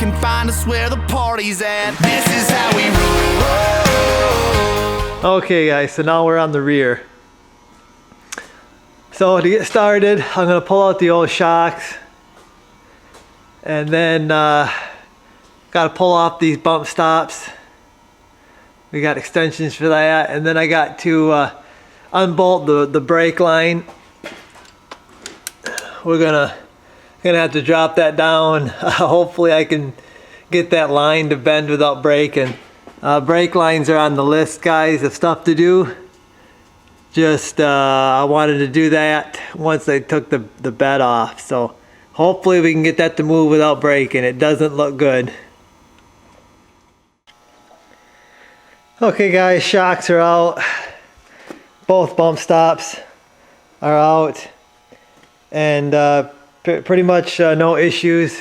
can find us where the party's at. This is how we roll. Okay guys, so now we're on the rear. So to get started, I'm going to pull out the old shocks. And then got to pull off these bump stops. We got extensions for that. And then I got to unbolt the brake line. We're gonna have to drop that down. Hopefully I can get that line to bend without breaking. Brake lines are on the list, guys, of stuff to do. Just I wanted to do that once I took the bed off. So hopefully we can get that to move without breaking. It doesn't look good. Okay guys, shocks are out. Both bump stops are out. And pretty much no issues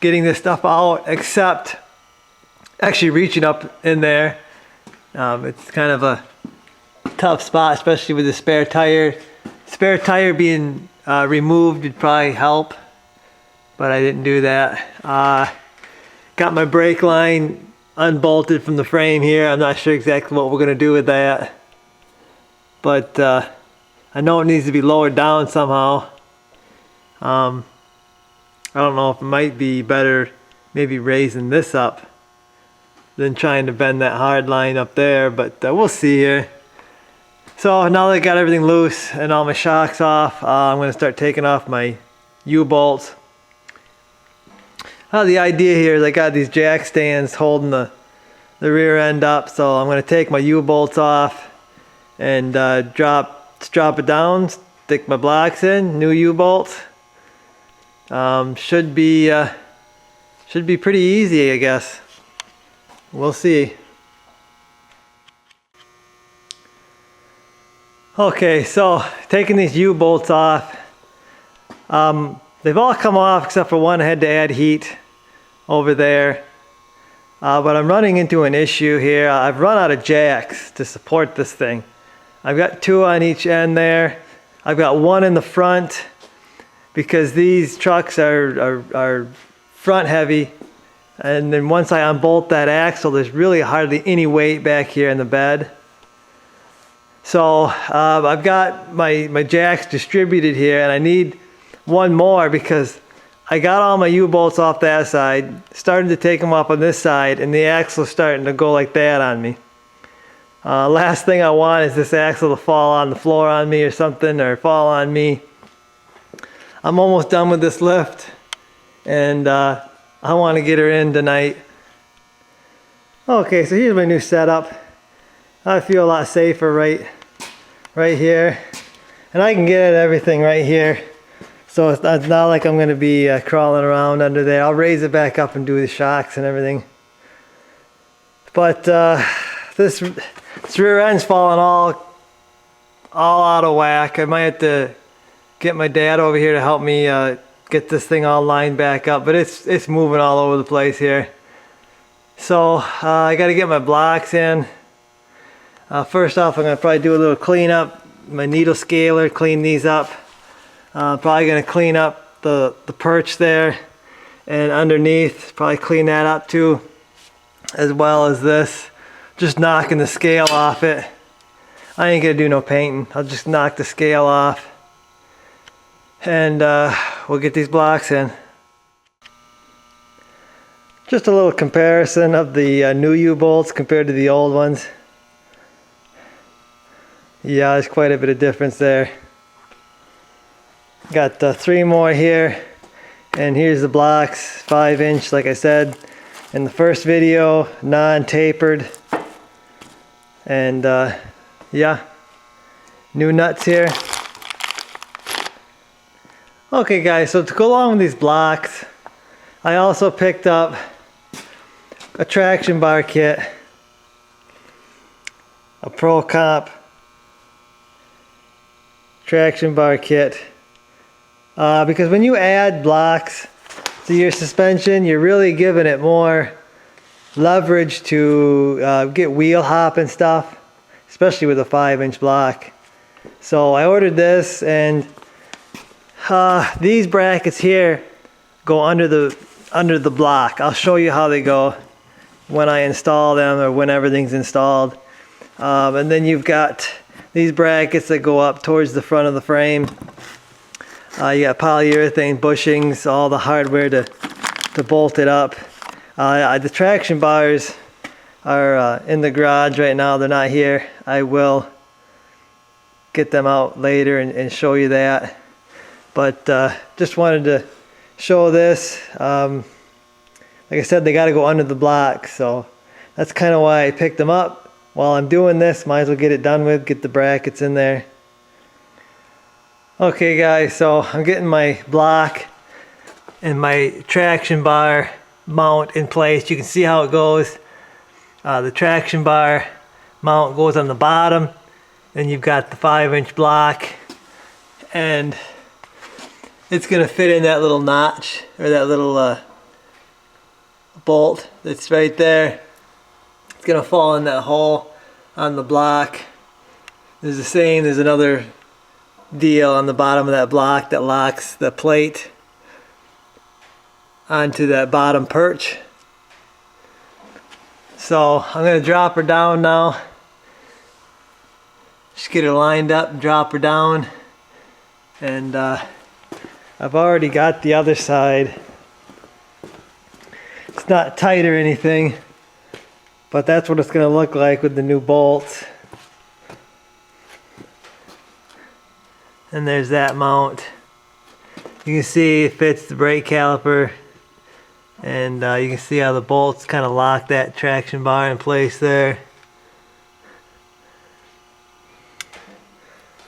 getting this stuff out, except actually reaching up in there. It's kind of a tough spot, especially with the spare tire. Spare tire being removed would probably help, but I didn't do that. Got my brake line unbolted from the frame here. I'm not sure exactly what we're gonna do with that, but I know it needs to be lowered down somehow. I don't know if it might be better maybe raising this up than trying to bend that hard line up there, but we'll see here. So now that I got everything loose and all my shocks off, I'm going to start taking off my U-bolts. The idea here is I got these jack stands holding the rear end up, so I'm going to take my U-bolts off and drop it down, stick my blocks in, new U-bolts. Should be pretty easy, I guess. We'll see. Okay, so taking these U-bolts off. They've all come off except for one I had to add heat over there. But I'm running into an issue here. I've run out of jacks to support this thing. I've got two on each end there. I've got one in the front, because these trucks are front heavy, and then once I unbolt that axle, there's really hardly any weight back here in the bed. So I've got my jacks distributed here, and I need one more because I got all my U-bolts off that side, started to take them off on this side, and the axle's starting to go like that on me. Last thing I want is this axle to fall on the floor on me or something, or fall on me. I'm almost done with this lift, and I want to get her in tonight. Okay, so here's my new setup. I feel a lot safer right here, and I can get at everything right here, so it's not like I'm going to be crawling around under there. I'll raise it back up and do the shocks and everything, but this rear end's falling all out of whack. I might have to get my dad over here to help me get this thing all lined back up, but it's moving all over the place here. So I got to get my blocks in. First off, I'm going to probably do a little cleanup. My needle scaler, clean these up. Probably going to clean up the perch there, and underneath probably clean that up too, as well as this. Just knocking the scale off it. I ain't going to do no painting. I'll just knock the scale off, and we'll get these blocks in. Just a little comparison of the new U-bolts compared to the old ones. Yeah, there's quite a bit of difference there. Got 3 more here, and here's the blocks, 5-inch like I said in the first video, non-tapered. And yeah, new nuts here. Okay guys, so to go along with these blocks, I also picked up a traction bar kit, a Pro Comp traction bar kit, because when you add blocks to your suspension, you're really giving it more leverage to get wheel hop and stuff, especially with a 5-inch block. So I ordered this, and these brackets here go under the under the block. I'll show you how they go when I install them or when everything's installed. And then you've got these brackets that go up towards the front of the frame. You got polyurethane bushings, all the hardware to bolt it up. The traction bars are in the garage right now. They're not here. I will get them out later and show you that. But just wanted to show this. Like I said, they got to go under the block, so that's kind of why I picked them up. While I'm doing this, might as well get it done with, get the brackets in there. Okay guys, so I'm getting my block and my traction bar mount in place. You can see how it goes. The traction bar mount goes on the bottom, then you've got the 5-inch block, and it's going to fit in that little notch, or that little bolt that's right there. It's going to fall in that hole on the block. There's another deal on the bottom of that block that locks the plate onto that bottom perch. So I'm going to drop her down now. Just get her lined up and drop her down. And I've already got the other side. It's not tight or anything, but that's what it's going to look like with the new bolts. And there's that mount. You can see it fits the brake caliper, and you can see how the bolts kind of lock that traction bar in place there.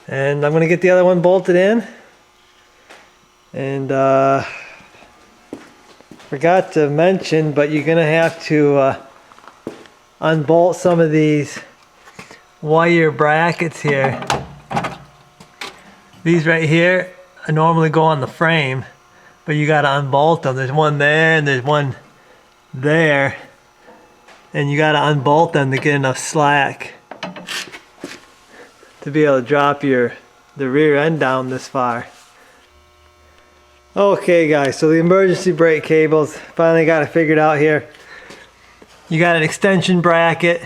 And I'm going to get the other one bolted in. And forgot to mention, but you're going to have to unbolt some of these wire brackets here. These right here normally go on the frame, but you got to unbolt them. There's one there and there's one there, and you got to unbolt them to get enough slack to be able to drop the rear end down this far. Okay guys, so the emergency brake cables, finally got it figured out here. You got an extension bracket,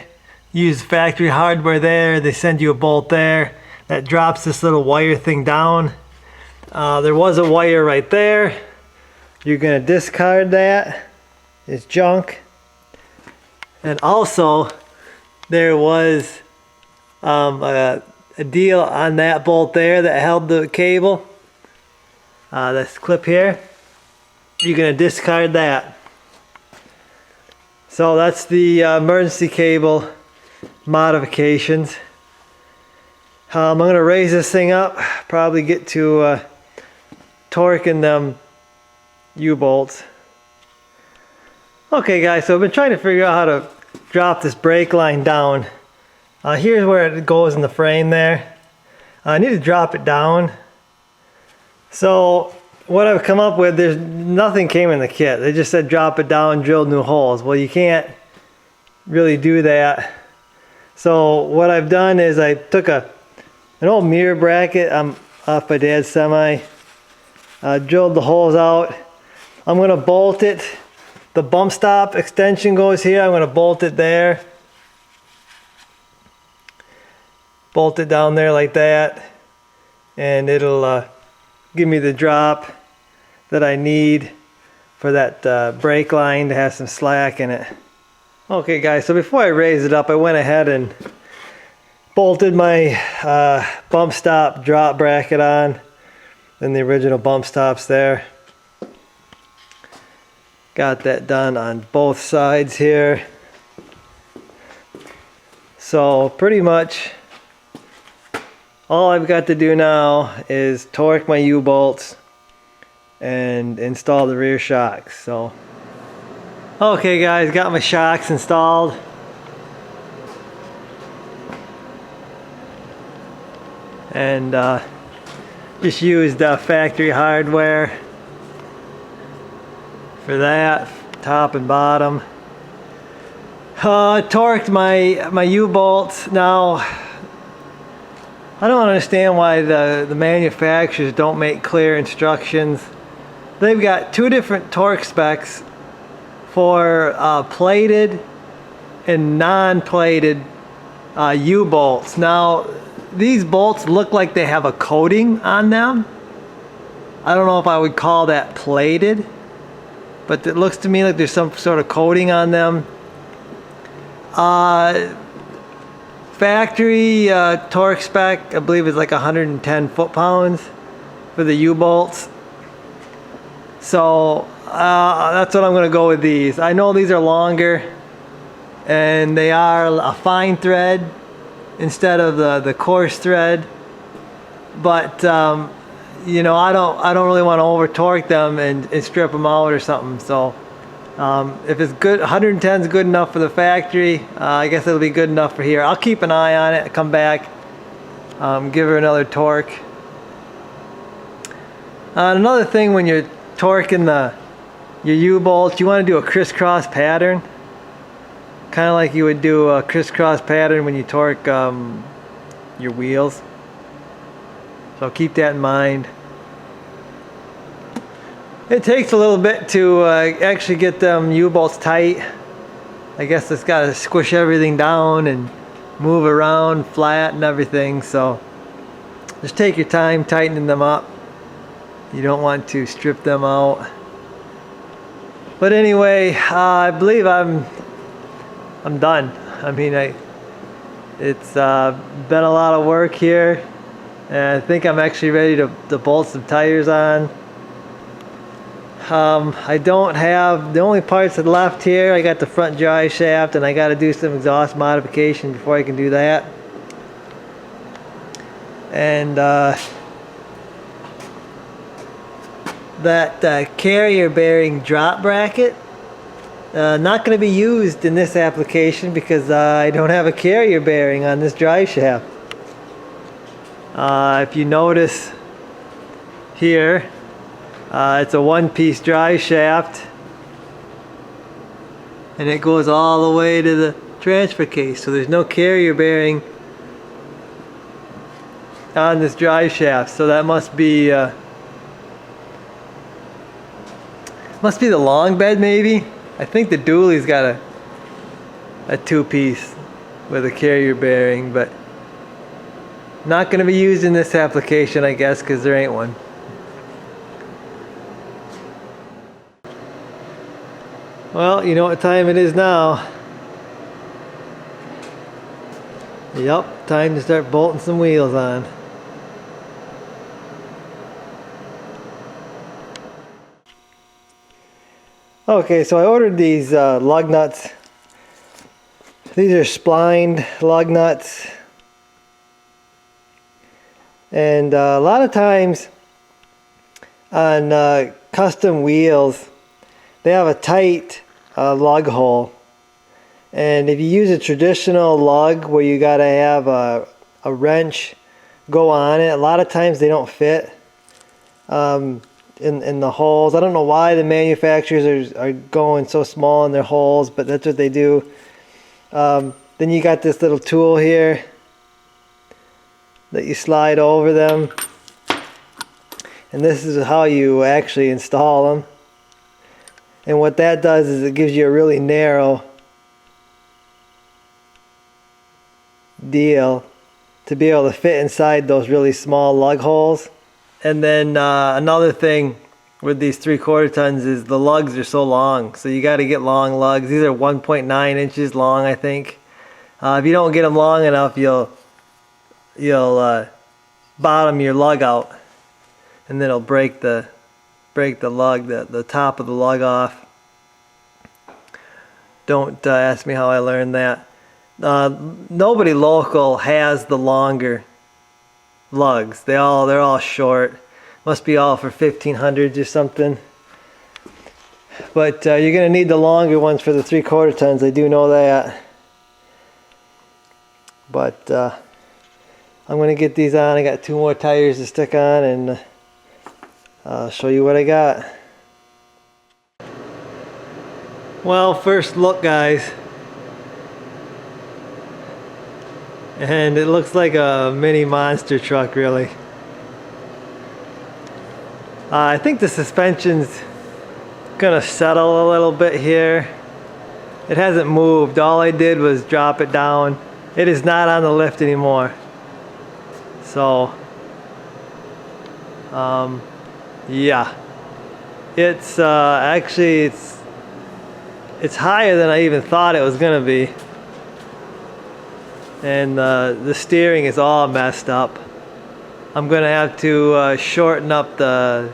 use factory hardware there, they send you a bolt there that drops this little wire thing down. There was a wire right there. You're going to discard that. It's junk. And also there was a deal on that bolt there that held the cable. This clip here. You're going to discard that. So that's the emergency cable modifications. I'm going to raise this thing up, probably get to torquing them U-bolts. Okay guys, so I've been trying to figure out how to drop this brake line down. Here's where it goes in the frame there. I need to drop it down. So what I've come up with, there's nothing came in the kit. They just said drop it down, drill new holes. Well, you can't really do that. So what I've done is I took an old mirror bracket off my dad's semi, drilled the holes out. I'm going to bolt it. The bump stop extension goes here. I'm going to bolt it there. Bolt it down there like that, and it'll give me the drop that I need for that brake line to have some slack in it. Okay guys, so before I raise it up, I went ahead and bolted my bump stop drop bracket on, and the original bump stops there. Got that done on both sides here. So pretty much all I've got to do now is torque my U-bolts and install the rear shocks. So okay guys, got my shocks installed. And just used factory hardware for that, top and bottom. Torqued my U-bolts. Now I don't understand why the manufacturers don't make clear instructions. They've got two different torque specs for plated and non-plated U-bolts. Now, these bolts look like they have a coating on them. I don't know if I would call that plated, but it looks to me like there's some sort of coating on them. Factory torque spec, I believe, is like 110 foot-pounds for the U-bolts. So that's what I'm going to go with these. I know these are longer, and they are a fine thread instead of the coarse thread. But you know, I don't really want to over torque them and strip them out or something. So if it's good, 110 is good enough for the factory. I guess it'll be good enough for here. I'll keep an eye on it, come back, give her another torque. Another thing, when you're torquing your U-bolts, you want to do a crisscross pattern, kind of like you would do a crisscross pattern when you torque your wheels. So keep that in mind. It takes a little bit to actually get them U-bolts tight. I guess it's got to squish everything down and move around flat and everything. So just take your time tightening them up. You don't want to strip them out. But anyway, I believe I'm done. I mean, it's been a lot of work here, and I think I'm actually ready to bolt some tires on. I don't have, the only parts that left here, I got the front drive shaft, and I got to do some exhaust modification before I can do that. And that carrier bearing drop bracket, not going to be used in this application because I don't have a carrier bearing on this drive shaft. If you notice here, it's a one-piece drive shaft, and it goes all the way to the transfer case, so there's no carrier bearing on this drive shaft. So that must be the long bed, maybe. I think the dually's got a two-piece with a carrier bearing, but not going to be used in this application, I guess, because there ain't one. Well, you know what time it is now. Yep, time to start bolting some wheels on. Okay, so I ordered these lug nuts. These are splined lug nuts. And a lot of times on custom wheels, they have a tight lug hole. And if you use a traditional lug where you gotta have a wrench go on it, a lot of times they don't fit in the holes. I don't know why the manufacturers are going so small in their holes, but that's what they do. Then you got this little tool here that you slide over them, and this is how you actually install them. And what that does is it gives you a really narrow deal to be able to fit inside those really small lug holes. And then another thing with these 3/4 tons is the lugs are so long, so you got to get long lugs. These are 1.9 inches long, I think. If you don't get them long enough, you'll bottom your lug out, and then it'll break the lug, the top of the lug off. Don't ask me how I learned that. Nobody local has the longer lugs. They're all short. Must be all for 1500s or something. But you're gonna need the longer ones for the 3/4 tons. I do know that. But I'm gonna get these on. I got 2 more tires to stick on, and I'll show you what I got. Well, first look, guys. And it looks like a mini monster truck, really. I think the suspension's Gonna settle a little bit here. It hasn't moved. All I did was drop it down. It is not on the lift anymore. So, yeah. It's actually it's higher than I even thought it was gonna be. And the steering is all messed up. I'm gonna have to shorten up the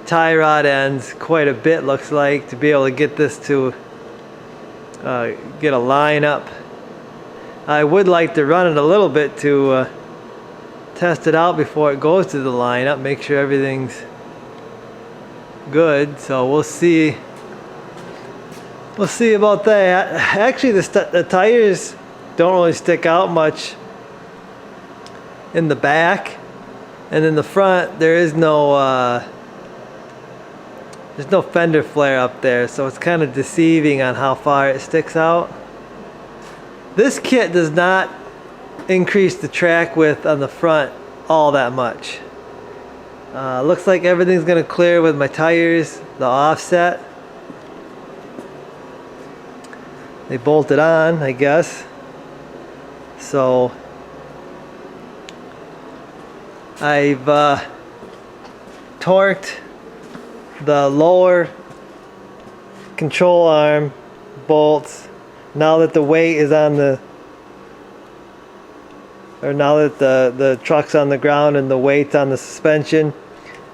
tie rod ends quite a bit, looks like, to be able to get this to get a line up. I would like to run it a little bit to test it out before it goes to the lineup, make sure everything's good. So we'll see. We'll see about that. Actually, the tires don't really stick out much in the back, and in the front there is no there's no fender flare up there, so it's kind of deceiving on how far it sticks out. This kit does not increase the track width on the front all that much. Looks like everything's gonna clear with my tires, the offset. They bolted on, I guess. So I've torqued the lower control arm bolts now that the weight is on now that the truck's on the ground and the weight's on the suspension.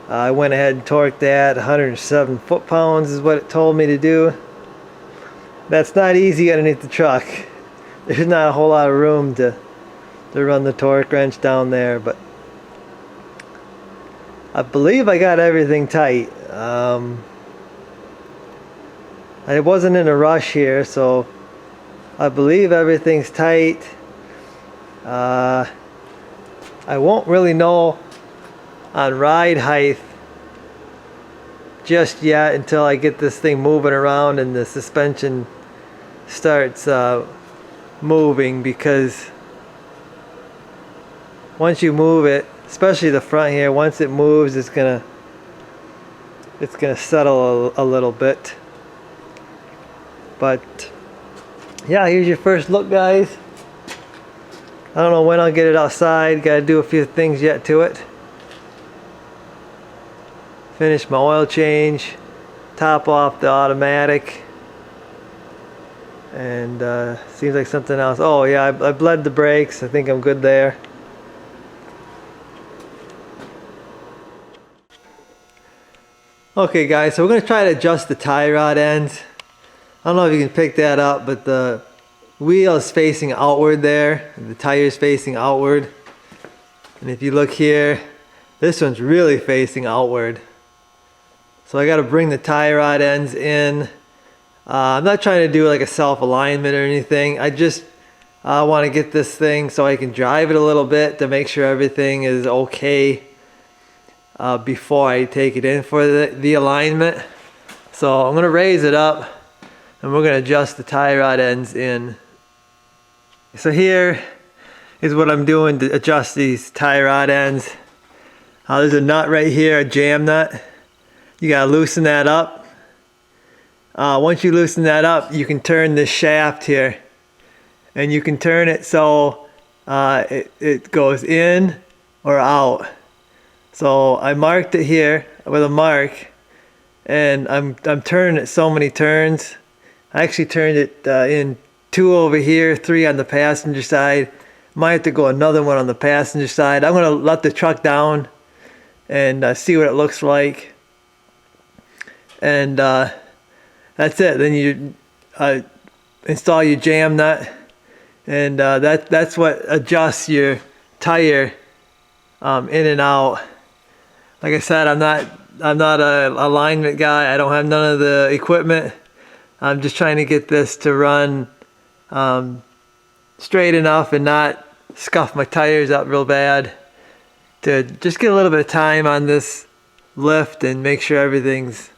I went ahead and torqued that. 107 foot-pounds is what it told me to do. That's not easy underneath the truck. There's not a whole lot of room to run the torque wrench down there, but I believe I got everything tight. I wasn't in a rush here, so I believe everything's tight. I won't really know on ride height just yet until I get this thing moving around and the suspension starts moving, because once you move it, especially the front here, once it moves, it's gonna settle a little bit. But yeah, here's your first look, guys. I don't know when I'll get it outside. Gotta do a few things yet to it. Finish my oil change, top off the automatic, and seems like something else. Oh yeah, I bled the brakes. I think I'm good there. Okay guys, so we're going to try to adjust the tie rod ends. I don't know if you can pick that up, but the wheel is facing outward there. The tire is facing outward. And if you look here, this one's really facing outward. So I got to bring the tie rod ends in. I'm not trying to do like a self-alignment or anything. I just want to get this thing so I can drive it a little bit to make sure everything is okay before I take it in for the alignment. So I'm going to raise it up and we're going to adjust the tie rod ends in. So here is what I'm doing to adjust these tie rod ends. There's a nut right here, a jam nut. You got to loosen that up. Once you loosen that up, you can turn this shaft here, and you can turn it so it goes in or out. So I marked it here with a mark, and I'm turning it so many turns. I actually turned it in 2 over here, 3 on the passenger side. Might have to go another one on the passenger side. I'm gonna let the truck down and see what it looks like. And that's it. Then you install your jam nut, and that's what adjusts your tire in and out. Like I said, I'm not a alignment guy. I don't have none of the equipment. I'm just trying to get this to run straight enough and not scuff my tires up real bad, to just get a little bit of time on this lift and make sure everything's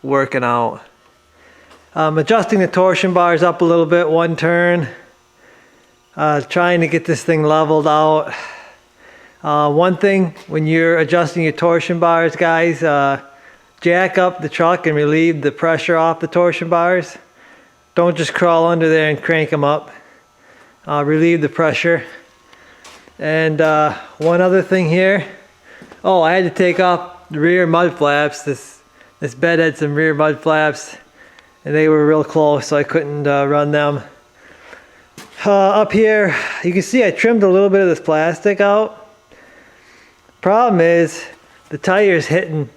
working out. Adjusting the torsion bars up a little bit, 1 turn. Trying to get this thing leveled out. One thing when you're adjusting your torsion bars, guys, jack up the truck and relieve the pressure off the torsion bars. Don't just crawl under there and crank them up. Relieve the pressure. And one other thing here. Oh, I had to take off the rear mud flaps. This bed had some rear mud flaps, and they were real close, so I couldn't run them. Up here, you can see I trimmed a little bit of this plastic out. Problem is, the tire's hitting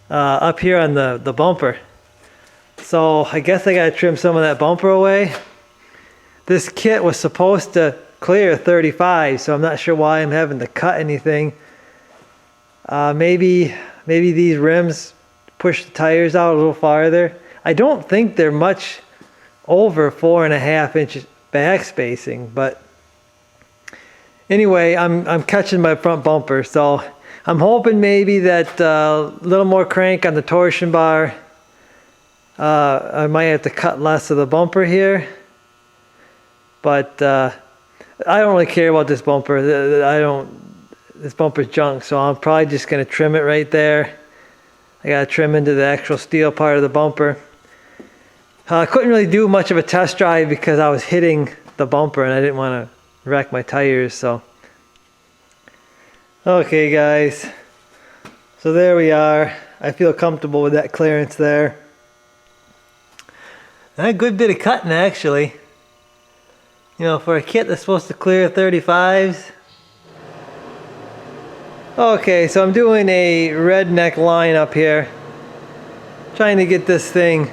up here on the bumper. So I guess I gotta trim some of that bumper away. This kit was supposed to clear 35, so I'm not sure why I'm having to cut anything. Maybe these rims push the tires out a little farther. I don't think they're much over 4.5 inches back spacing, but anyway, I'm catching my front bumper, so I'm hoping maybe that a little more crank on the torsion bar. I might have to cut less of the bumper here, but I don't really care about this bumper. This bumper's junk, so I'm probably just gonna trim it right there. I gotta trim into the actual steel part of the bumper. I couldn't really do much of a test drive because I was hitting the bumper and I didn't want to wreck my tires, so. Okay guys, so there we are. I feel comfortable with that clearance there. And a good bit of cutting actually. You know, for a kit that's supposed to clear 35s. Okay, so I'm doing a redneck line up here. Trying to get this thing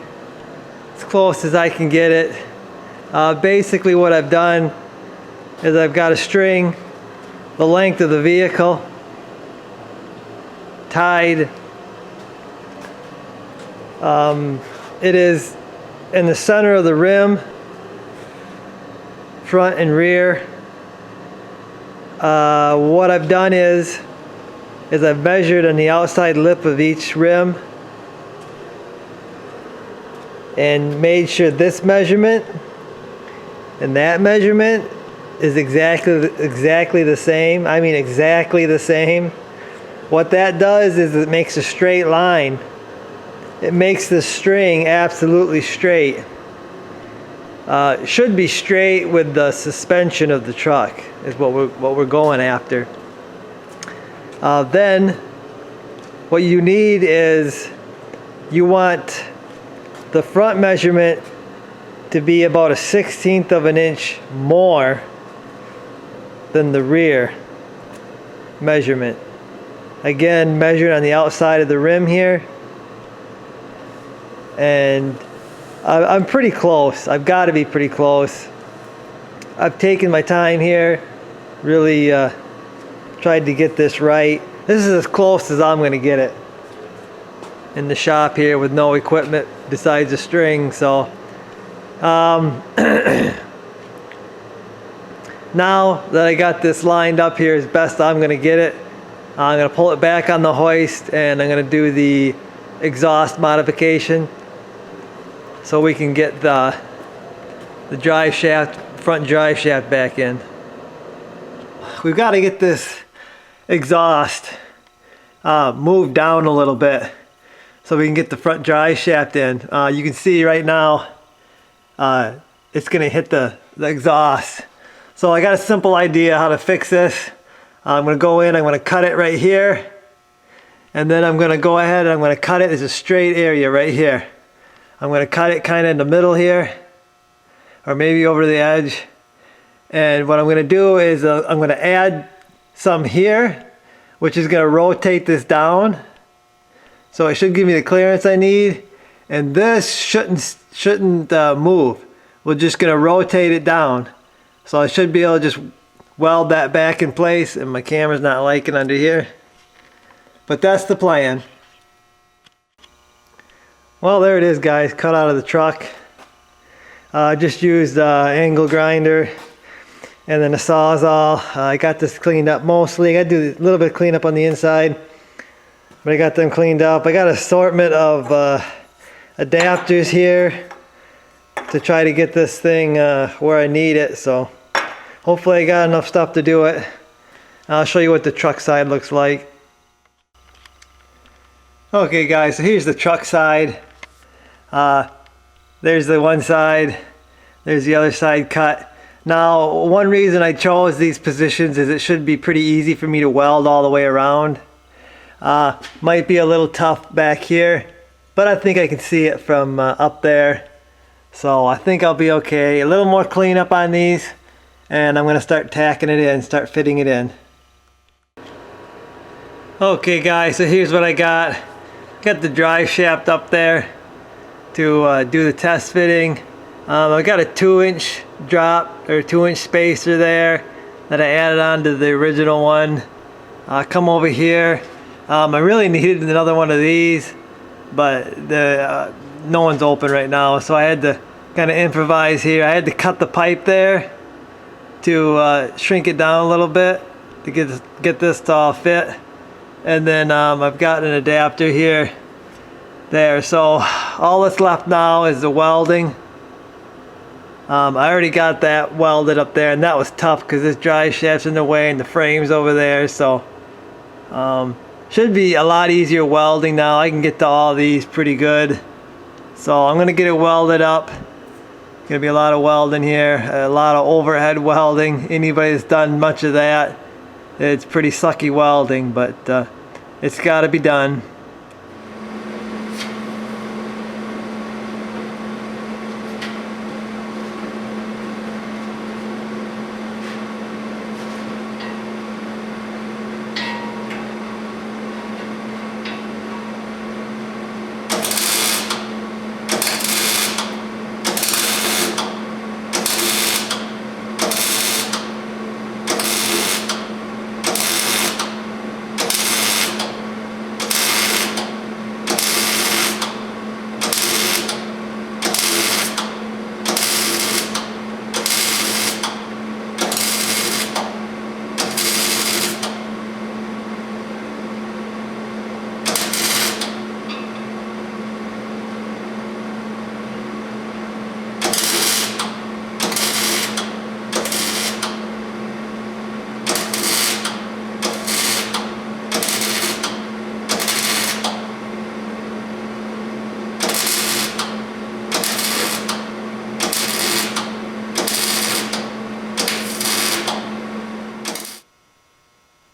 as close as I can get it. Basically what I've done is I've got a string the length of the vehicle tied. It is in the center of the rim, front and rear. What I've done is I've measured on the outside lip of each rim and made sure this measurement and that measurement is exactly the same. I mean exactly the same. What that does is it makes a straight line. It makes the string absolutely straight. It should be straight with the suspension of the truck is what we're going after. Then what you need is you want the front measurement to be about 1/16 of an inch more than the rear measurement. Again, measured on the outside of the rim here. And I'm pretty close. I've got to be pretty close. I've taken my time here, really tried to get this right. This is as close as I'm going to get it in the shop here with no equipment besides a string. So now that I got this lined up here as best I'm going to get it, I'm going to pull it back on the hoist and I'm going to do the exhaust modification so we can get the drive shaft, front drive shaft back in. We've got to get this exhaust moved down a little bit so we can get the front drive shaft in. You can see right now it's going to hit the exhaust. So I got a simple idea how to fix this. I'm going to go in, I'm going to cut it right here, and then I'm going to go ahead and I'm going to cut it. There's a straight area right here. I'm going to cut it kind of in the middle here, or maybe over the edge. And what I'm going to do is I'm going to add some here, which is going to rotate this down. So it should give me the clearance I need. And this shouldn't move. We're just going to rotate it down. So I should be able to just weld that back in place, and my camera's not liking under here. But that's the plan. Well, there it is, guys, cut out of the truck. I just used angle grinder and then a Sawzall. I got this cleaned up mostly. I do a little bit of cleanup on the inside, but I got them cleaned up. I got an assortment of adapters here to try to get this thing where I need it. So hopefully I got enough stuff to do it. I'll show you what the truck side looks like. Okay guys, so here's the truck side. There's the one side, there's the other side cut. Now, one reason I chose these positions is it should be pretty easy for me to weld all the way around. Might be a little tough back here, but I think I can see it from up there. So I think I'll be okay. A little more cleanup on these, and I'm gonna start tacking it in, start fitting it in. Okay guys, so here's what I got. Got the drive shaft up there to do the test fitting. I got a 2-inch drop or 2-inch spacer there that I added on to the original one. Come over here. I really needed another one of these, but no one's open right now, so I had to kind of improvise here. I had to cut the pipe there to shrink it down a little bit to get this to all fit. And then I've got an adapter here there, so all that's left now is the welding. I already got that welded up there, and that was tough because this drive shaft's in the way and the frame's over there, so should be a lot easier welding now. I can get to all these pretty good, so I'm gonna get it welded up. Gonna be a lot of welding here, a lot of overhead welding. Anybody that's done much of that, it's pretty sucky welding, but it's got to be done.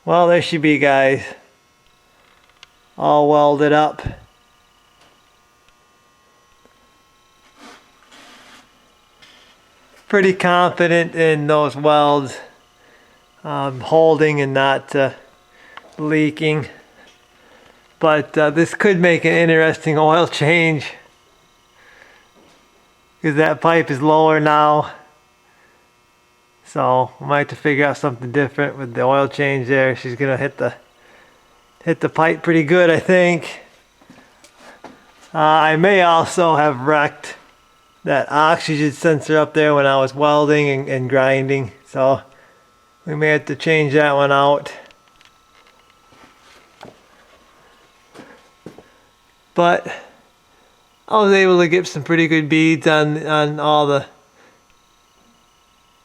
Well, there she be, guys. All welded up. Pretty confident in those welds holding and not leaking. But this could make an interesting oil change, because that pipe is lower now. So we might have to figure out something different with the oil change there. She's gonna hit the pipe pretty good, I think. I may also have wrecked that oxygen sensor up there when I was welding and grinding. So we may have to change that one out. But I was able to get some pretty good beads on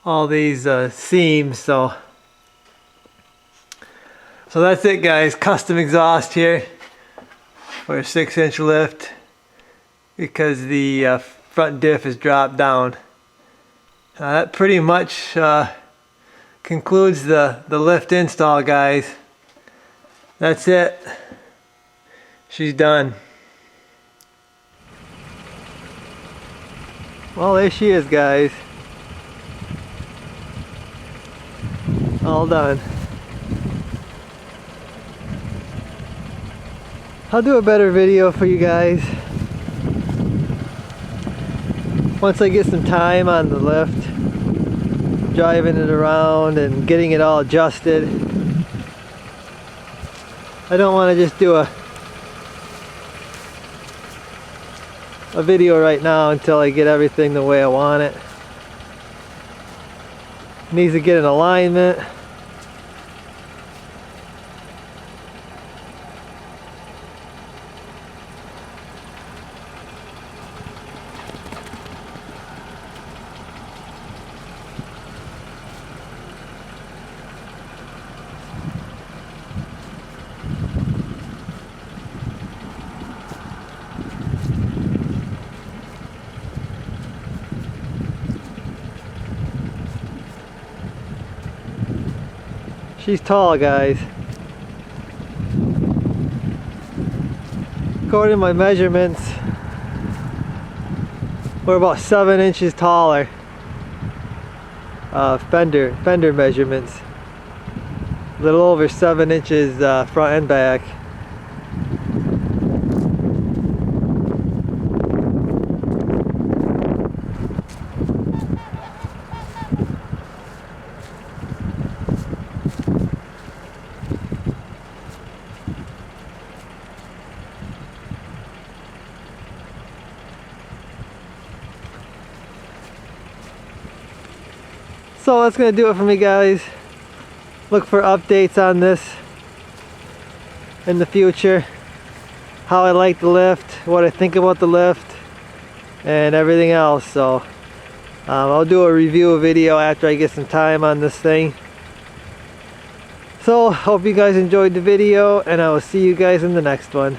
all these seams, so that's it, guys. Custom exhaust here for a 6-inch lift, because the front diff is dropped down. That pretty much concludes the lift install, guys. That's it. She's done. Well, there she is, guys. All done. I'll do a better video for you guys once I get some time on the lift, driving it around and getting it all adjusted. I don't want to just do a video right now until I get everything the way I want it. Needs to get in alignment. She's tall, guys. According to my measurements, we're about 7 inches taller. Fender measurements. A little over 7 inches front and back. So that's gonna do it for me, guys. Look for updates on this in the future. How I like the lift, what I think about the lift, and everything else. So I'll do a review video after I get some time on this thing. So hope you guys enjoyed the video, and I will see you guys in the next one.